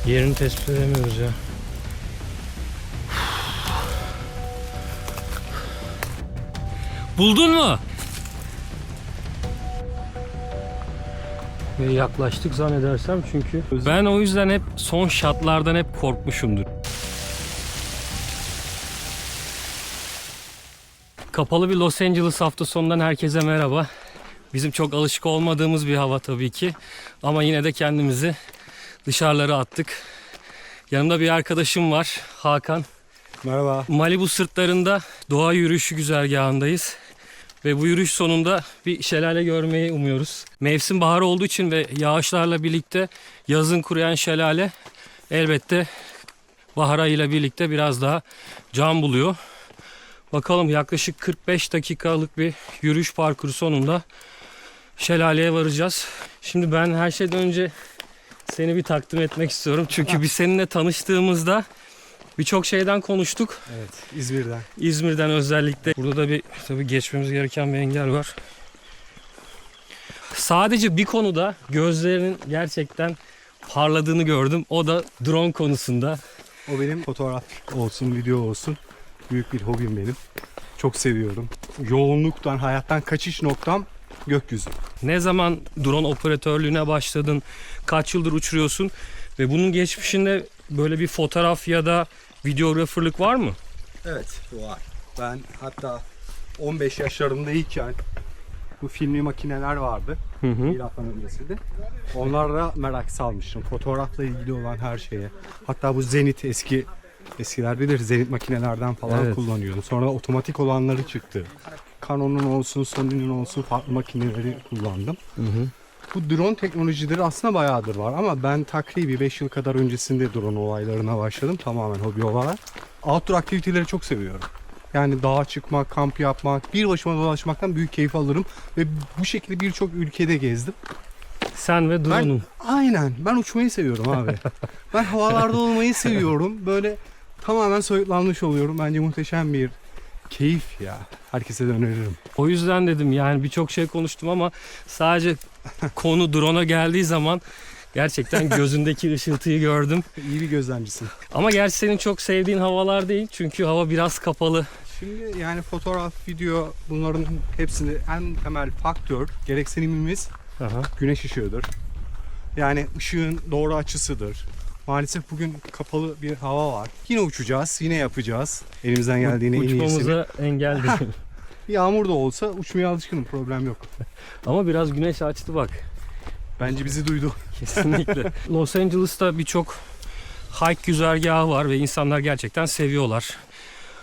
Yerini tespit edemiyoruz ya. Buldun mu? Ve yaklaştık zannedersem çünkü ben o yüzden hep son şatlardan hep korkmuşumdur. Kapalı bir Los Angeles hafta sonundan herkese merhaba. Bizim çok alışık olmadığımız bir hava tabii ki. Ama yine de kendimizi dışarılara attık. Yanımda bir arkadaşım var, Hakan. Merhaba. Malibu sırtlarında doğa yürüyüşü güzergahındayız. Ve bu yürüyüş sonunda bir şelale görmeyi umuyoruz. Mevsim bahar olduğu için ve yağışlarla birlikte yazın kuruyan şelale elbette bahar ayıyla birlikte biraz daha can buluyor. Bakalım, yaklaşık 45 dakikalık bir yürüyüş parkuru sonunda şelaleye varacağız. Şimdi ben her şeyden önce seni bir takdim etmek istiyorum. Çünkü biz seninle tanıştığımızda birçok şeyden konuştuk. Evet, İzmir'den. İzmir'den özellikle. Burada da bir tabii geçmemiz gereken bir engel var. Sadece bir konuda gözlerinin gerçekten parladığını gördüm. O da drone konusunda. O benim fotoğraf olsun, video olsun. Büyük bir hobim benim. Çok seviyorum. Yoğunluktan, hayattan kaçış noktam gökyüzü. Ne zaman drone operatörlüğüne başladın? Kaç yıldır uçuruyorsun? Ve bunun geçmişinde böyle bir fotoğraf ya da videografırlık var mı? Evet, var. Ben hatta 15 yaşlarındayken bu filmli makineler vardı. Milattan öncesinde. Onlarla merak salmıştım. Fotoğrafla ilgili olan her şeye. Hatta bu Zenit eskiler bilir, Zenit makinelerden falan Evet. kullanıyordum. Sonra otomatik olanları çıktı. Canon'un olsun, Sony'nin olsun farklı makineleri kullandım. Bu drone teknolojileri aslında bayağıdır var ama ben takribi 5 yıl kadar öncesinde drone olaylarına başladım tamamen hobi olarak. Outdoor aktiviteleri çok seviyorum. Yani dağa çıkmak, kamp yapmak, bir başıma dolaşmaktan büyük keyif alırım ve bu şekilde birçok ülkede gezdim. Sen ve drone'un. Ben uçmayı seviyorum abi. Ben havalarda olmayı seviyorum. Böyle tamamen soyutlanmış oluyorum. Bence muhteşem bir keyif ya. Herkese de öneririm. O yüzden dedim, yani birçok şey konuştum ama sadece konu drone'a geldiği zaman gerçekten gözündeki ışıltıyı gördüm. İyi bir gözlemcisin. Ama gerçi senin çok sevdiğin havalar değil. Çünkü hava biraz kapalı. Şimdi yani fotoğraf, video bunların hepsinde en temel faktör gereksinimimiz Aha. güneş ışığıdır. Yani ışığın doğru açısıdır. Maalesef bugün kapalı bir hava var. Yine uçacağız, yine yapacağız. Elimizden geldiğine en iyisini. Uçmamıza engel değil. Yağmur da olsa uçmaya alışkınım, problem yok. Ama biraz güneş açtı bak. Bence bizi duydu. Kesinlikle. Los Angeles'ta birçok hike güzergahı var ve insanlar gerçekten seviyorlar.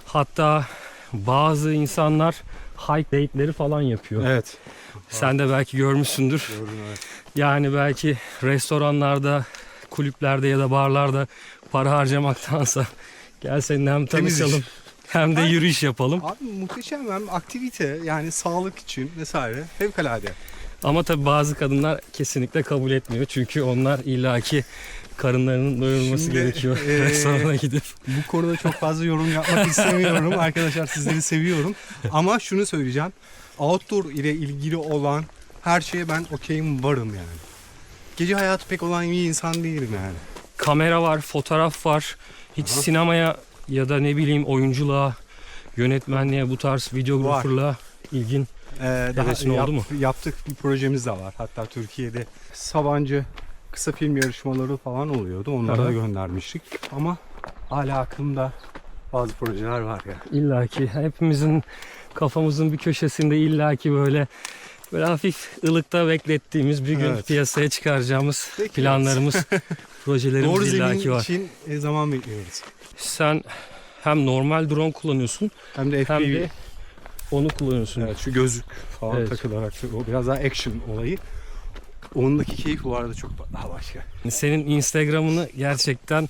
Hatta bazı insanlar hike date'leri falan yapıyor. Evet. Sen de belki görmüşsündür. Gördüm, evet. Yani belki restoranlarda, kulüplerde ya da barlarda para harcamaktansa gel seninle hem Temiz tanışalım iş. hem de yürüyüş yapalım. Abi muhteşem hem aktivite yani sağlık için vesaire fevkalade. Ama tabii bazı kadınlar kesinlikle kabul etmiyor. Çünkü onlar illaki karınlarının doyurulması Şimdi, gerekiyor restorana gidip. Bu konuda çok fazla yorum yapmak istemiyorum. Arkadaşlar sizleri seviyorum. Ama şunu söyleyeceğim. Outdoor ile ilgili olan her şeye ben okeyim, varım yani. Gece hayatı pek olan bir insan değilim yani. Kamera var, fotoğraf var. Hiç sinemaya ya da ne bileyim oyunculuğa, yönetmenliğe, bu tarz videografırlığa ilgin hevesin oldu mu? Yaptık bir projemiz de var. Hatta Türkiye'de Sabancı kısa film yarışmaları falan oluyordu. Onlara Aha. da göndermiştik. Ama hala aklımda bazı projeler var ya. İllaki hepimizin kafamızın bir köşesinde illaki böyle hafif ılıkta beklettiğimiz bir gün Evet. piyasaya çıkaracağımız Bekliyoruz. planlarımız, Doğru projelerimiz illaki zemin var. için zaman bekliyoruz. Sen hem normal drone kullanıyorsun Hem de hem FPV. de onu kullanıyorsun. Evet, şu gözlük falan Evet. takılarak o biraz daha action olayı. Ondaki keyif bu arada çok daha başka. Senin Instagram'ını gerçekten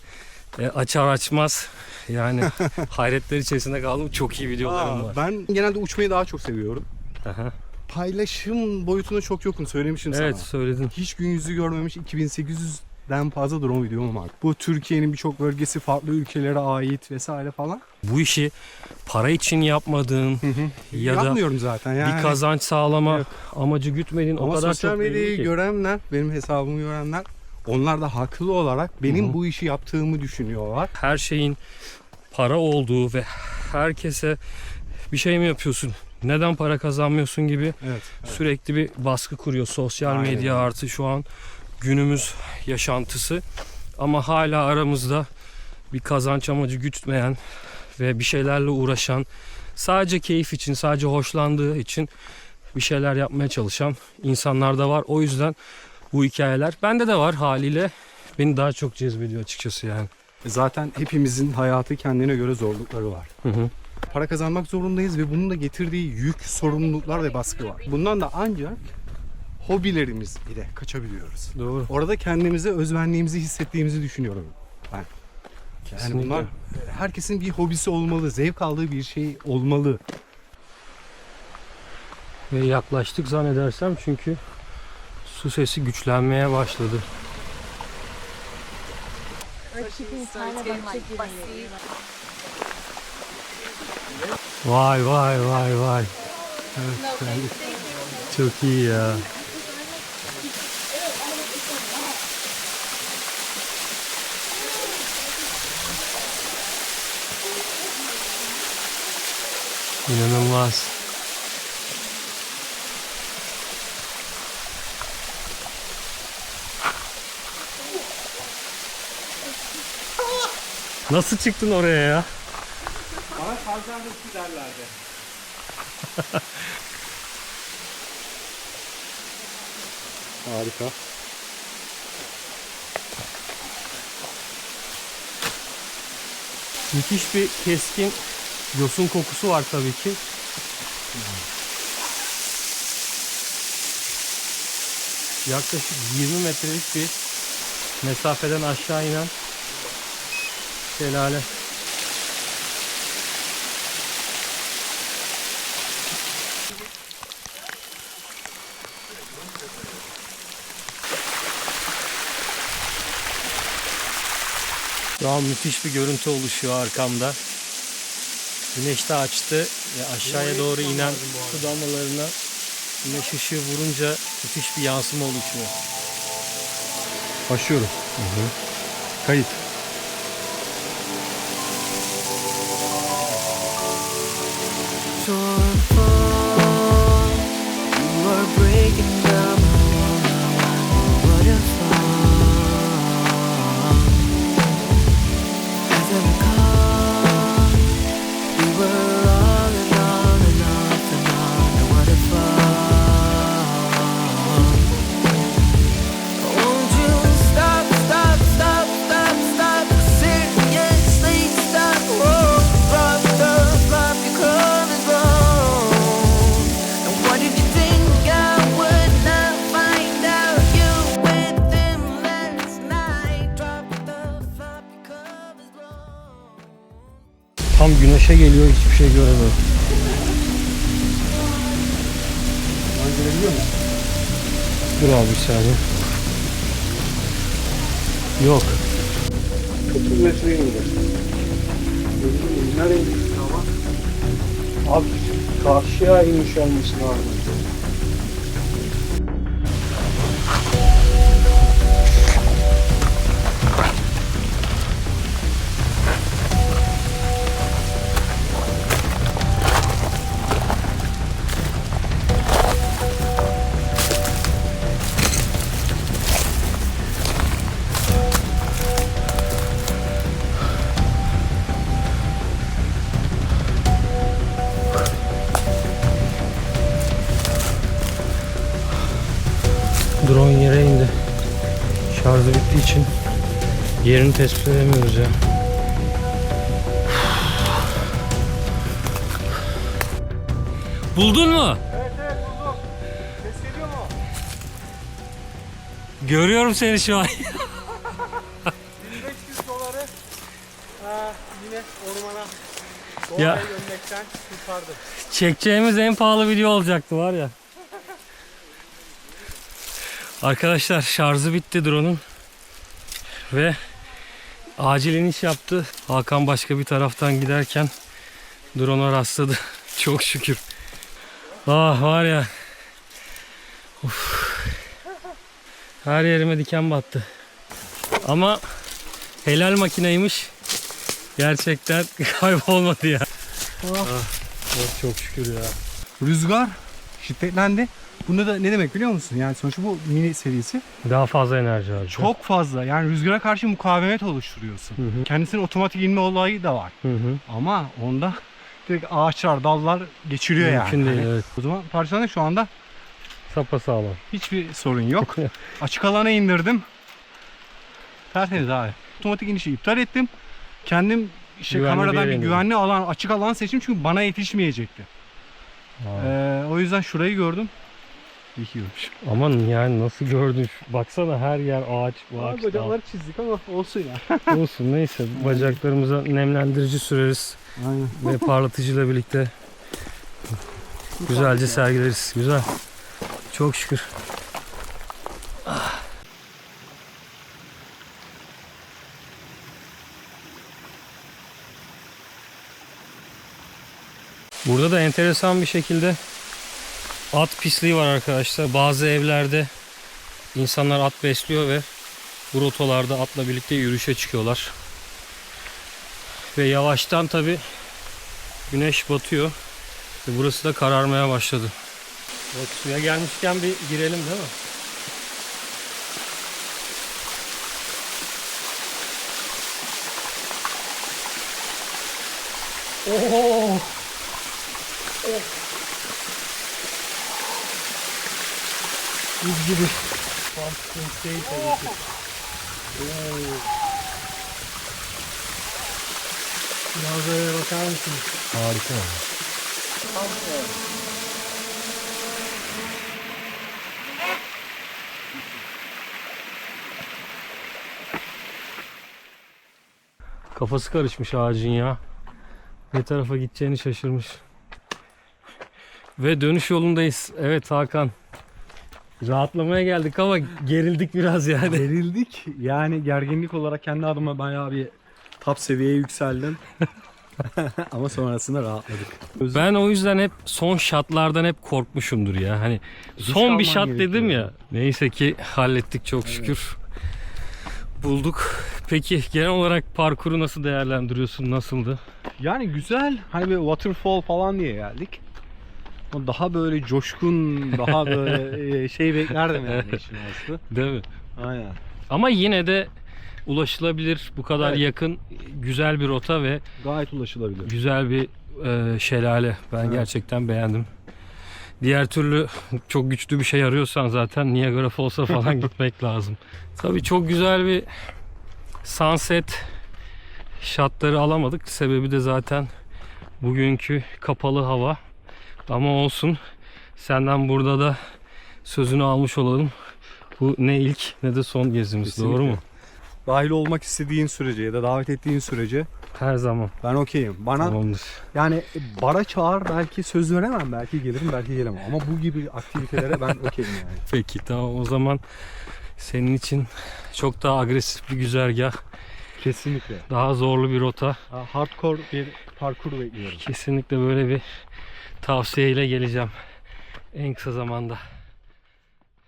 açar açmaz yani hayretler içerisinde kaldım. Çok iyi videoların var. Ben genelde uçmayı daha çok seviyorum. Aha. Paylaşım boyutuna çok yokum, söylemişim Evet, sana. söyledin. Hiç gün yüzü görmemiş 2800'den fazla drone videom var. Bu Türkiye'nin birçok bölgesi, farklı ülkelere ait vesaire falan. Bu işi para için yapmadığın ya da Yapmıyorum zaten yani. bir kazanç sağlama Yok. amacı gütmediğin o Ama kadar sosyal çok belli medyayı ki. görenler, benim hesabımı görenler Onlar da haklı olarak benim bu işi yaptığımı düşünüyorlar. Her şeyin para olduğu ve herkese bir şey mi yapıyorsun, neden para kazanmıyorsun gibi Evet. sürekli bir baskı kuruyor. Sosyal Aynen medya öyle. artı şu an günümüz yaşantısı. Ama hala aramızda bir kazanç amacı gütmeyen ve bir şeylerle uğraşan, sadece keyif için, sadece hoşlandığı için bir şeyler yapmaya çalışan insanlar da var. O yüzden bu hikayeler bende de var haliyle. Beni daha çok cezbediyor açıkçası yani. Zaten hepimizin hayatı kendine göre zorlukları var. Hı hı. Para kazanmak zorundayız ve bunun da getirdiği yük, sorumluluklar ve baskı var. Bundan da ancak hobilerimiz ile kaçabiliyoruz. Doğru. Orada kendimize özvenliğimizi hissettiğimizi düşünüyorum ben. Yani Kesinlikle. bunlar herkesin bir hobisi olmalı, zevk aldığı bir şey olmalı. Ve yaklaştık zannedersem çünkü su sesi güçlenmeye başladı. Vay vay vay vay. Çok iyi ya. İnanılmaz. Nasıl çıktın oraya ya? Bana Tarzan Hırsız derlerdi. Harika. Müthiş bir keskin yosun kokusu var tabii ki. Yaklaşık 20 metrelik bir mesafeden aşağı inen şelale. Şu an müthiş bir görüntü oluşuyor arkamda. Güneş de açtı ve aşağıya doğru inen su damlalarına güneş ışığı vurunca müthiş bir yansıma oluşuyor. Başlıyorum. Kayıt. You are breaking down my waterfall. As I recall, we were all alone and off and on the waterfall. Won't you stop, stop, stop, stop, stop, seriously stop, whoa, drop the flop, your colors wrong. And what did you think I would not find out? You with them last night, drop the flop, your colors wrong. Tam güneşe geliyor, hiçbir şey göremiyorum. Görebiliyor musun? Dur abi bir saniye. Yok. 30 metre indi. Nereye gitti ama? Abi karşıya inmiş olması lazım. Drone yere indi. Şarjı bittiği için yerini tespit edemiyoruz ya. Buldun mu? Evet buldum. Ses geliyor mu? Görüyorum seni şu an. 1500 doları yine ormana doğaya Ya. gömmekten kurtardım. Çekeceğimiz en pahalı video olacaktı var ya. Arkadaşlar şarjı bitti drone'un. Ve acil iniş yaptı. Hakan başka bir taraftan giderken drone'a rastladı. Çok şükür. Ah var ya. Uf. Her yerime diken battı. Ama helal makineymiş. Gerçekten kaybolmadı ya. Çok şükür ya. Rüzgar şiddetlendi. Bunda da ne demek biliyor musun? Yani sonuçta bu mini serisi Daha fazla enerji harcıyor. çok fazla. Yani rüzgara karşı mukavemet oluşturuyorsun. Kendisinin otomatik inme olayı da var. Ama onda direkt ağaçlar, dallar geçiriyor Mümkün yani. değil, Hani evet. O zaman parçalanıyor şu anda. Sapasağlam. Hiçbir sorun yok. Açık alana indirdim. Tertemiz abi. Otomatik inişi iptal ettim. Kendim işte Güvenli bir kameradan yere bir indirdim. güvenli alan, açık alan seçtim çünkü bana yetişmeyecekti. O yüzden şurayı gördüm. İyi ki görmüş. Aman yani nasıl gördün? Baksana her yer ağaç, ağaç. Bacakları çizdik ama olsun ya. dağ. Olsun neyse. Bacaklarımıza nemlendirici süreriz. Aynen. Ve parlatıcıyla birlikte güzelce sergileriz. Güzel. Çok şükür. Burada da enteresan bir şekilde at pisliği var arkadaşlar. Bazı evlerde insanlar at besliyor ve bu rotalarda atla birlikte yürüyüşe çıkıyorlar. Ve yavaştan tabi güneş batıyor. Ve burası da kararmaya başladı. Evet, suya gelmişken bir girelim değil mi? Oo! Buz gibi. Pumpkin değil tabii ki. Manzaraya bakar mısınız? Harika. Kafası karışmış ağacın ya. Ne tarafa gideceğini şaşırmış. Ve dönüş yolundayız. Evet Hakan. Rahatlamaya geldik ama gerildik biraz yani. Gerildik. Yani gerginlik olarak kendi adıma bayağı bir top seviyeye yükseldim. Ama sonrasında rahatladık. Ben o yüzden hep son şatlardan hep korkmuşumdur ya. Hani son alman bir şat gerekiyor. dedim ya. Neyse ki hallettik çok şükür. Bulduk. Peki genel olarak parkuru nasıl değerlendiriyorsun? Nasıldı? Yani güzel. Hani bir waterfall falan diye geldik. O daha böyle coşkun, daha böyle şey beklerdim yani işin aslı. Değil mi? Aynen. Ama yine de ulaşılabilir, bu kadar Evet. yakın, güzel bir rota ve Gayet ulaşılabilir. güzel bir şelale. Ben Evet. gerçekten beğendim. Diğer türlü çok güçlü bir şey arıyorsan zaten Niagara Falls'a falan gitmek lazım. Tabii çok güzel bir sunset shotları alamadık. Sebebi de zaten bugünkü kapalı hava. Ama olsun. Senden burada da sözünü almış olalım. Bu ne ilk ne de son gezimiz. Kesinlikle. Doğru mu? Dahil olmak istediğin sürece ya da davet ettiğin sürece Her zaman. ben okeyim. Bana Tamamdır. yani bara çağır, belki söz veremem, belki gelirim, belki gelemem. Ama bu gibi aktivitelere ben okeyim yani. Peki tamam, o zaman senin için çok daha agresif bir güzergah, Kesinlikle. daha zorlu bir rota. Hardcore bir parkur bekliyorum. Kesinlikle böyle bir tavsiyeyle geleceğim en kısa zamanda.